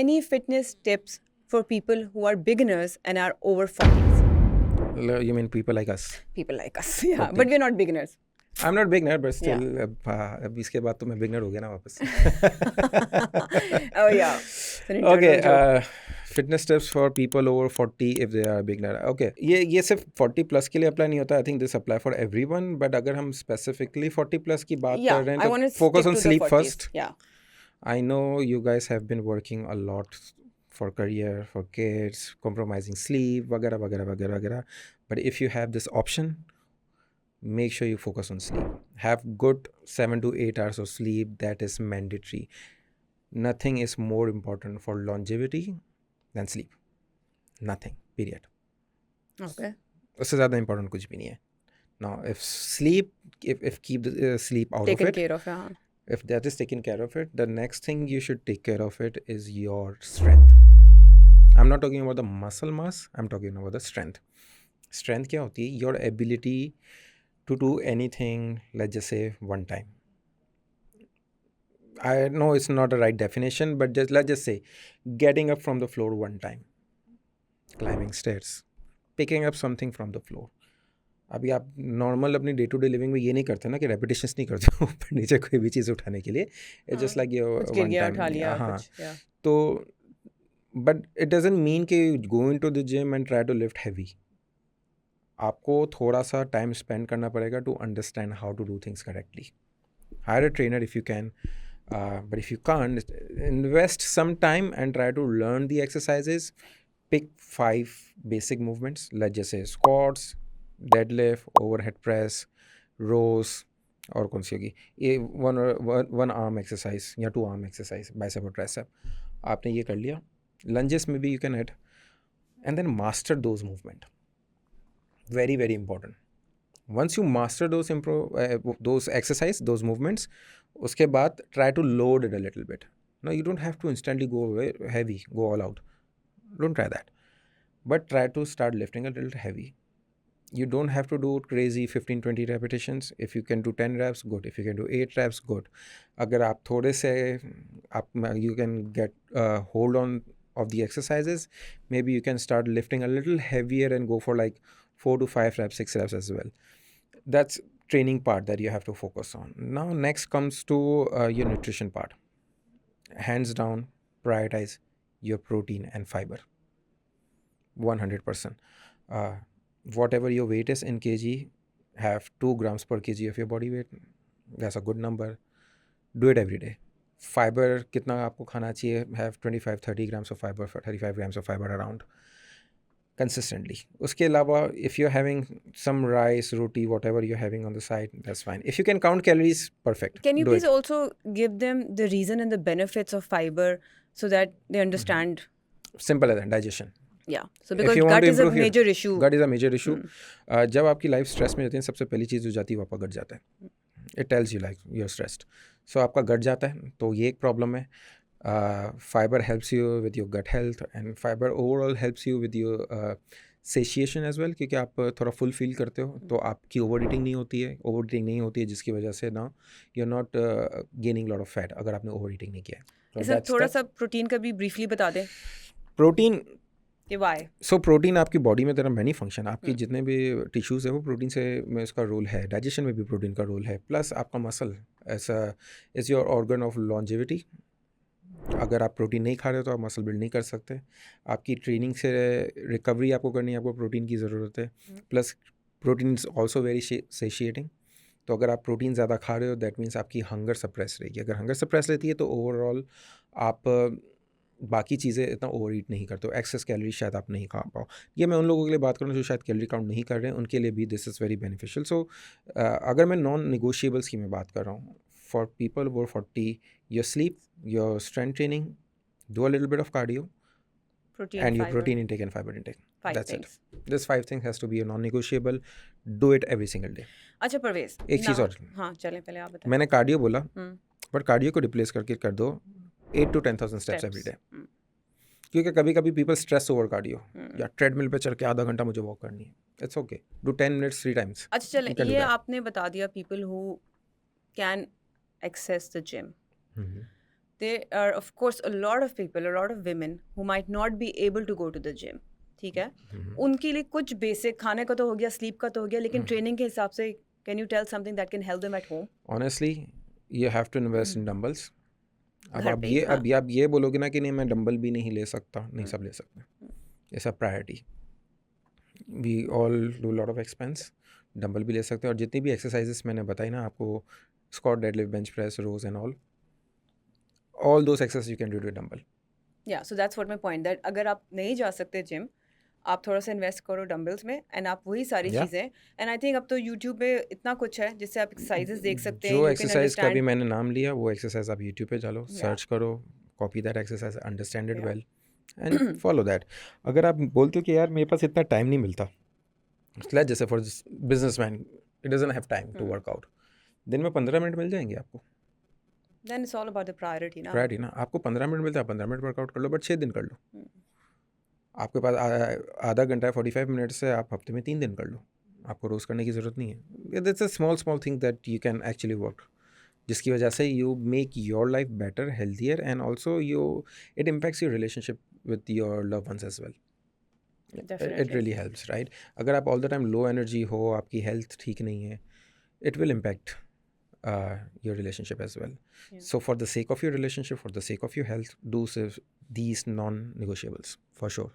any fitness tips for people who are beginners and are over 40s? You mean people like us? People like us, yeah, 40. but we're not beginners. I'm not beginner, but Yeah. still, अब इसके बाद तो मैं beginner हो गया ना वापस. Oh yeah, it's an internal Okay, joke. fitness tips for people over 40 if they are beginner. Okay, ये सिर्फ 40 प्लस के लिए अप्लाई नहीं होता. I think this apply for everyone. But अगर हम specifically 40 प्लस की बात Yeah, कर रहे हैं I तो want to focus stick on to the sleep 40s. first. Yeah. I know you guys have been working a lot for career, for kids, compromising sleep, वगैरह वगैरह वगैरह वगैरह. But if you have this option, make sure you focus on sleep. Have good 7 to 8 hours of sleep. That is mandatory. Nothing is more important for longevity than sleep. Nothing. Period. Okay. उससे ज़्यादा important कुछ भी नहीं है. Now, if sleep, if keep the sleep out Taken of it, care of, yeah. if that is taken care of it, the next thing you should take care of it is your strength. I'm not talking about the muscle mass. I'm talking about the strength. Strength क्या होती है? Your ability to do anything, let's just say one time. I know it's not the right definition, but let's just say getting up from the floor one time, climbing stairs, picking up something from the floor. अभी आप normal अपनी day to day living में ये नहीं करते ना कि repetitions नहीं करते हो ऊपर नीचे कोई भी चीज़ उठाने के लिए. इट्स जस्ट लाइक कुछ गिर वन गया, उठा टाइम. लिया, हाँ, कुछ, yeah. तो बट इट डजंट मीन कि go into the gym and try to lift heavy. आपको थोड़ा सा टाइम स्पेंड करना पड़ेगा to understand how to do things correctly. Hire a trainer if you can, but if you can't, invest some time and try to learn the exercises. Pick 5 basic movements. Let's just say squats, deadlift, overhead press, rows, और कौन सी होगी ये one arm exercise या 2 arm exercise, bicep और tricep. आपने ये कर लिया. लंजेस में भी you can add and then master those movement. Very very important. Once you master those exercise, those movements, उसके बाद try to load it a little bit. No, you don't have to instantly go heavy, go all out. Don't try that. But try to start lifting a little heavy. You don't have to do crazy 15-20 repetitions. If you can do 10 reps, good. If you can do 8 reps, good. अगर आप थोड़े से you can get hold on of the exercises, maybe you can start lifting a little heavier and go for like 4 to 5 reps, 6 reps as well. That's training part that you have to focus on. Now next comes to your nutrition part. Hands down, prioritize your protein and fiber 100%. Whatever your weight is in kg, have 2 grams per kg of your body weight. That's a good number. Do it every day. Fiber कितना आपको खाना चाहिए? Have 25-30 grams of fiber, 35 grams of fiber around consistently. उसके अलावा if you're having some rice, roti, whatever you're having on the side, that's fine. If you can count calories, perfect. Can you Do please it. also give them the reason and the benefits of fiber so that they understand? Simple as that. Digestion. Yeah. So If because you want gut to is a improve your major issue. gut is a major issue. जब आपकी life stress में जाती है, सबसे पहली चीज़ जो जाती है वो आपका गट जाता है. It tells you like you're stressed. So आपका गट जाता है, तो ये एक प्रॉब्लम है. Fiber helps you with your gut health, and fiber overall helps you with your satiation as well, क्योंकि आप थोड़ा फुल फील करते हो, तो आपकी ओवर ईटिंग नहीं होती है, जिसकी वजह से ना you are not gaining lot of fat अगर आपने ओवर ईटिंग नहीं किया है. सर थोड़ा सा प्रोटीन का भी ब्रीफली बता दें. प्रोटीन कि वाई. सो प्रोटीन आपकी बॉडी में तरह मैनी फंक्शन, आपकी जितने भी टिश्यूज़ है वो प्रोटीन से में उसका रोल है. डाइजेशन में भी प्रोटीन का रोल है. प्लस आपका मसल ऐसा is your organ of longevity. अगर आप प्रोटीन नहीं खा रहे हो तो आप मसल बिल्ड नहीं कर सकते. आपकी ट्रेनिंग से रिकवरी आपको करनी है, आपको प्रोटीन की ज़रूरत है. Plus protein is also very satiating. तो अगर आप प्रोटीन ज़्यादा खा रहे हो दैट मीन्स आपकी हंगर सप्रेस रहेगी. अगर हंगर सप्रेस रहती है तो ओवरऑल आप बाकी चीज़ें इतना ओवर ईट नहीं करते हो. एक्सेस कैलोरी शायद आप नहीं खा पाओ. ये मैं उन लोगों के लिए बात कर रहा हूँ जो शायद कैलोरी काउंट नहीं कर रहे हैं, उनके लिए भी दिस इज़ वेरी बेनिफिशियल. सो अगर मैं नॉन निगोशिएबल्स की मैं बात कर रहा हूँ, for people over 40, your sleep, your strength training, do a little bit of cardio, and your protein intake and fiber intake. That's it. This 5 things has to be a non-negotiable. Do it every single day. अच्छा परवेज, एक चीज़ और. हाँ चलें पहले आप बताएं. मैंने cardio बोला, बट कार्डियो को रिप्लेस करके कर दो 8 to 10,000 स्टेप्स एवरी डे. क्योंकि कभी कभी पीपल स्ट्रेस ओवर कार्डियो, या ट्रेडमिल पे चल के आधा घंटा मुझे वॉक करनी है. It's okay. Do 10 minutes 3 times. अच्छा चलें, ये आपने बता दिया people who can access the gym. there are of course a lot of people, a lot of women who might not be able to go to the gym. ठीक है, उनके लिए कुछ बेसिक, खाने का तो हो गया, स्लीप का तो हो गया, लेकिन ट्रेनिंग के हिसाब से can you tell something that can help them at home? Honestly you have to invest in dumbbells. अब घर आप पे, ये हाँ. अब आप ये बोलोगे ना कि नहीं मैं डंबल भी नहीं ले सकता, नहीं सब ले सकते हैं. It's a priority. We all do lot of expense. Dumbbell भी ले सकते हैं और जितनी भी एक्सरसाइजेस मैंने बताई ना आपको, squat, deadlift, bench press, rows and all those exercise you can do with dumbbell. या so that's what my point, that अगर आप नहीं जा सकते जिम, आप थोड़ा सा इन्वेस्ट करो डंबल्स में एंड आप वही सारी Yeah. चीज़ें. एंड आई थिंक अब तो यूट्यूब पे इतना कुछ है जिससे आप एक्सरसाइजेस देख सकते हैं. जो यू कैन एक्सरसाइज का भी अंडरस्टैंड. मैंने नाम लिया वो एक्सरसाइज आप यूट्यूब पे चलो, Yeah. सर्च करो, copy that exercise, understand it Yeah. Well and follow that. अगर आप बोलते हो कि यार मेरे पास इतना टाइम नहीं मिलता, लेट्स जैसे for businessman it doesn't have time to work out, दिन में 15 मिनट मिल जाएंगे आपको. Then it's all about the priority ना. प्रायोरिटी ना, आपको 15 मिनट मिलता है, 15 मिनट वर्कआउट कर लो, बट 6 दिन कर लो. आपके पास आधा घंटा है, 45 मिनट से आप हफ्ते में 3 दिन कर लो. आपको रोज़ करने की ज़रूरत नहीं है. That's a small thing that you can actually work, जिसकी वजह से you make your life better, healthier and also it impacts your relationship with your love ones as well. It really helps, right. अगर आप all the time low energy हो, आपकी health ठीक नहीं है, it will impact your relationship as well. Yeah. So for the sake of your relationship, for the sake of your health, do these non-negotiables for sure.